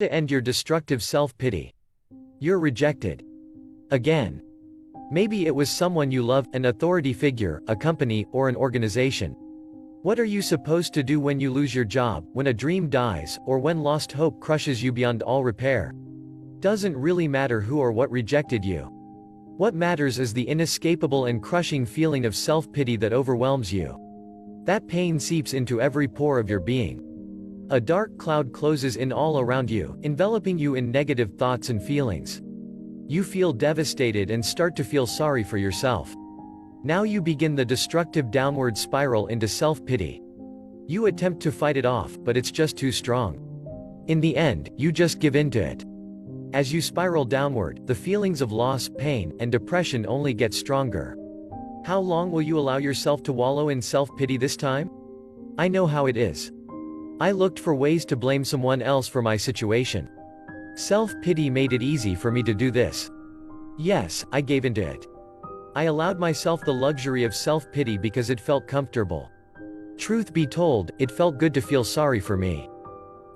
To end your destructive self-pity. You're rejected. Again. Maybe it was someone you love, an authority figure, a company, or an organization. What are you supposed to do when you lose your job, when a dream dies, or when lost hope crushes you beyond all repair? Doesn't really matter who or what rejected you. What matters is the inescapable and crushing feeling of self-pity that overwhelms you. That pain seeps into every pore of your being. A dark cloud closes in all around you, enveloping you in negative thoughts and feelings. You feel devastated and start to feel sorry for yourself. Now you begin the destructive downward spiral into self-pity. You attempt to fight it off, but it's just too strong. In the end, you just give in to it. As you spiral downward, the feelings of loss, pain, and depression only get stronger. How long will you allow yourself to wallow in self-pity this time? I know how it is. I looked for ways to blame someone else for my situation. Self-pity made it easy for me to do this. Yes, I gave into it. I allowed myself the luxury of self-pity because it felt comfortable. Truth be told, it felt good to feel sorry for me.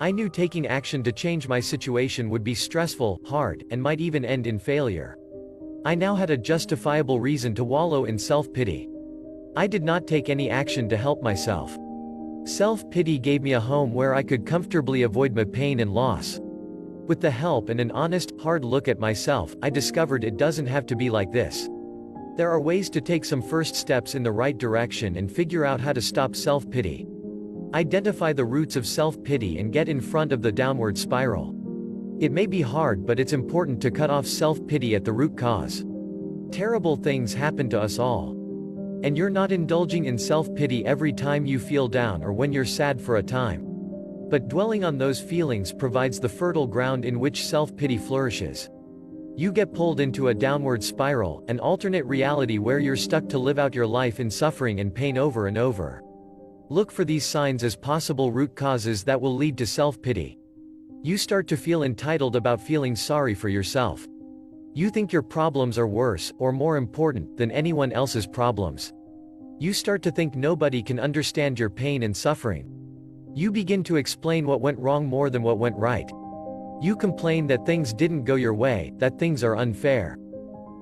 I knew taking action to change my situation would be stressful, hard, and might even end in failure. I now had a justifiable reason to wallow in self-pity. I did not take any action to help myself. Self-pity gave me a home where I could comfortably avoid my pain and loss. With the help and an honest, hard look at myself, I discovered it doesn't have to be like this. There are ways to take some first steps in the right direction and figure out how to stop self-pity. Identify the roots of self-pity and get in front of the downward spiral. It may be hard, but it's important to cut off self-pity at the root cause. Terrible things happen to us all. And you're not indulging in self-pity every time you feel down or when you're sad for a time. But dwelling on those feelings provides the fertile ground in which self-pity flourishes. You get pulled into a downward spiral, an alternate reality where you're stuck to live out your life in suffering and pain over and over. Look for these signs as possible root causes that will lead to self-pity. You start to feel entitled about feeling sorry for yourself. You think your problems are worse, or more important, than anyone else's problems. You start to think nobody can understand your pain and suffering. You begin to explain what went wrong more than what went right. You complain that things didn't go your way, that things are unfair.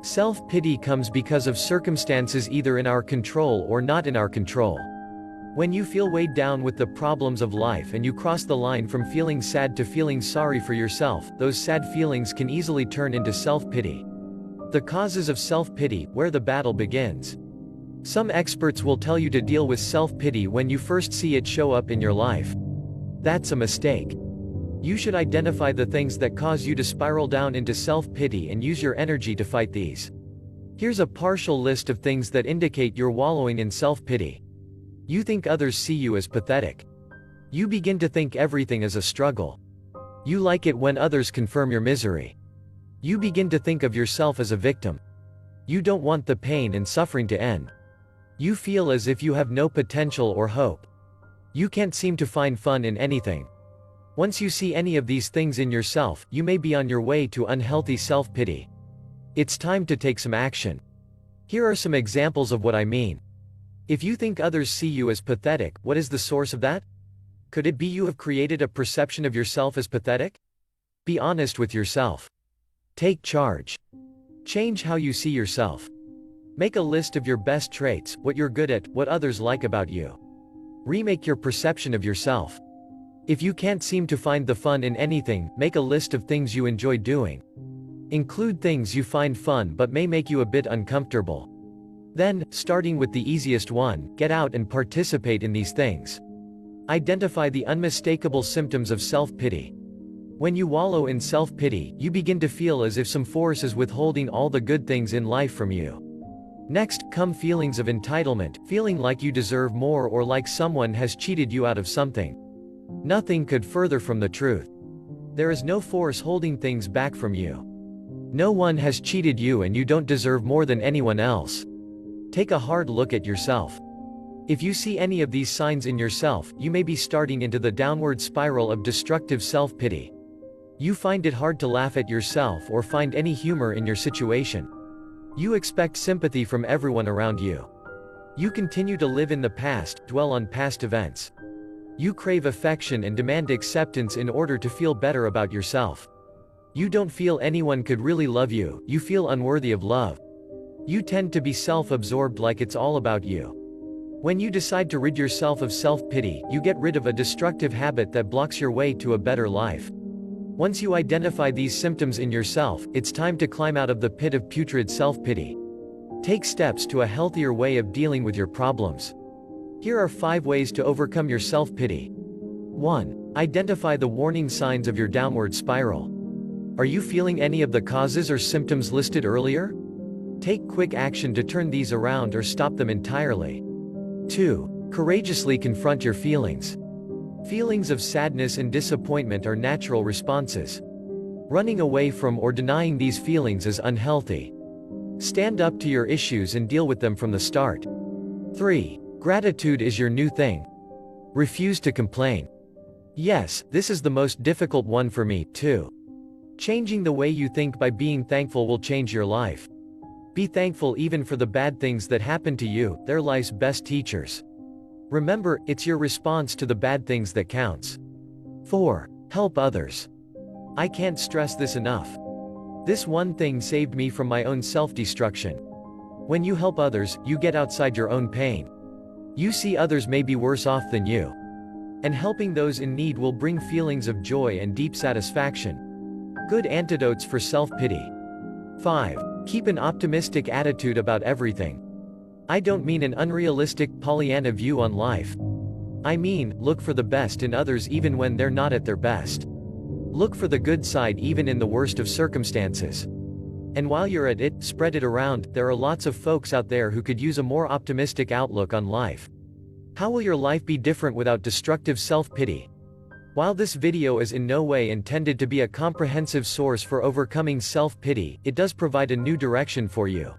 Self-pity comes because of circumstances either in our control or not in our control. When you feel weighed down with the problems of life and you cross the line from feeling sad to feeling sorry for yourself, those sad feelings can easily turn into self-pity. The causes of self-pity, where the battle begins. Some experts will tell you to deal with self-pity when you first see it show up in your life. That's a mistake. You should identify the things that cause you to spiral down into self-pity and use your energy to fight these. Here's a partial list of things that indicate you're wallowing in self-pity. You think others see you as pathetic. You begin to think everything is a struggle. You like it when others confirm your misery. You begin to think of yourself as a victim. You don't want the pain and suffering to end. You feel as if you have no potential or hope. You can't seem to find fun in anything. Once you see any of these things in yourself, you may be on your way to unhealthy self-pity. It's time to take some action. Here are some examples of what I mean. If you think others see you as pathetic, what is the source of that? Could it be you have created a perception of yourself as pathetic? Be honest with yourself. Take charge. Change how you see yourself. Make a list of your best traits, what you're good at, what others like about you. Remake your perception of yourself. If you can't seem to find the fun in anything, make a list of things you enjoy doing. Include things you find fun but may make you a bit uncomfortable. Then, starting with the easiest one, get out and participate in these things. Identify the unmistakable symptoms of self-pity. When you wallow in self-pity, you begin to feel as if some force is withholding all the good things in life from you. Next, come feelings of entitlement, feeling like you deserve more or like someone has cheated you out of something. Nothing could further from the truth. There is no force holding things back from you. No one has cheated you and you don't deserve more than anyone else. Take a hard look at yourself. If you see any of these signs in yourself, you may be starting into the downward spiral of destructive self-pity. You find it hard to laugh at yourself or find any humor in your situation. You expect sympathy from everyone around you. You continue to live in the past, dwell on past events. You crave affection and demand acceptance in order to feel better about yourself. You don't feel anyone could really love you, you feel unworthy of love. You tend to be self-absorbed, like it's all about you. When you decide to rid yourself of self-pity, you get rid of a destructive habit that blocks your way to a better life. Once you identify these symptoms in yourself, it's time to climb out of the pit of putrid self-pity. Take steps to a healthier way of dealing with your problems. Here are 5 ways to overcome your self-pity. 1. Identify the warning signs of your downward spiral. Are you feeling any of the causes or symptoms listed earlier? Take quick action to turn these around or stop them entirely. 2. Courageously confront your feelings. Feelings of sadness and disappointment are natural responses. Running away from or denying these feelings is unhealthy. Stand up to your issues and deal with them from the start. 3. Gratitude is your new thing. Refuse to complain. Yes, this is the most difficult one for me, too. Changing the way you think by being thankful will change your life. Be thankful even for the bad things that happen to you, they're life's best teachers. Remember, it's your response to the bad things that counts. 4. Help others. I can't stress this enough. This one thing saved me from my own self-destruction. When you help others, you get outside your own pain. You see others may be worse off than you. And helping those in need will bring feelings of joy and deep satisfaction. Good antidotes for self-pity. 5. Keep an optimistic attitude about everything. I don't mean an unrealistic Pollyanna view on life. I mean, look for the best in others even when they're not at their best. Look for the good side even in the worst of circumstances. And while you're at it, spread it around. There are lots of folks out there who could use a more optimistic outlook on life. How will your life be different without destructive self-pity? While this video is in no way intended to be a comprehensive source for overcoming self-pity, it does provide a new direction for you.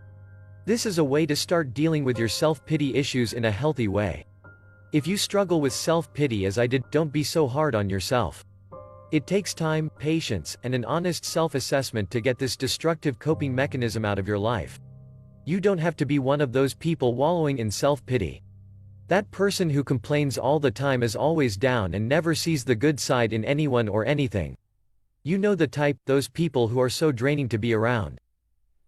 This is a way to start dealing with your self-pity issues in a healthy way. If you struggle with self-pity as I did, don't be so hard on yourself. It takes time, patience, and an honest self-assessment to get this destructive coping mechanism out of your life. You don't have to be one of those people wallowing in self-pity. That person who complains all the time is always down and never sees the good side in anyone or anything. You know the type, those people who are so draining to be around.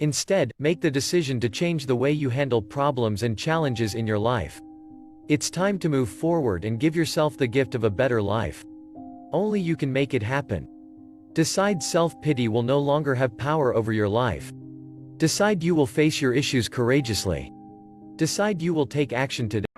Instead, make the decision to change the way you handle problems and challenges in your life. It's time to move forward and give yourself the gift of a better life. Only you can make it happen. Decide self-pity will no longer have power over your life. Decide you will face your issues courageously. Decide you will take action today.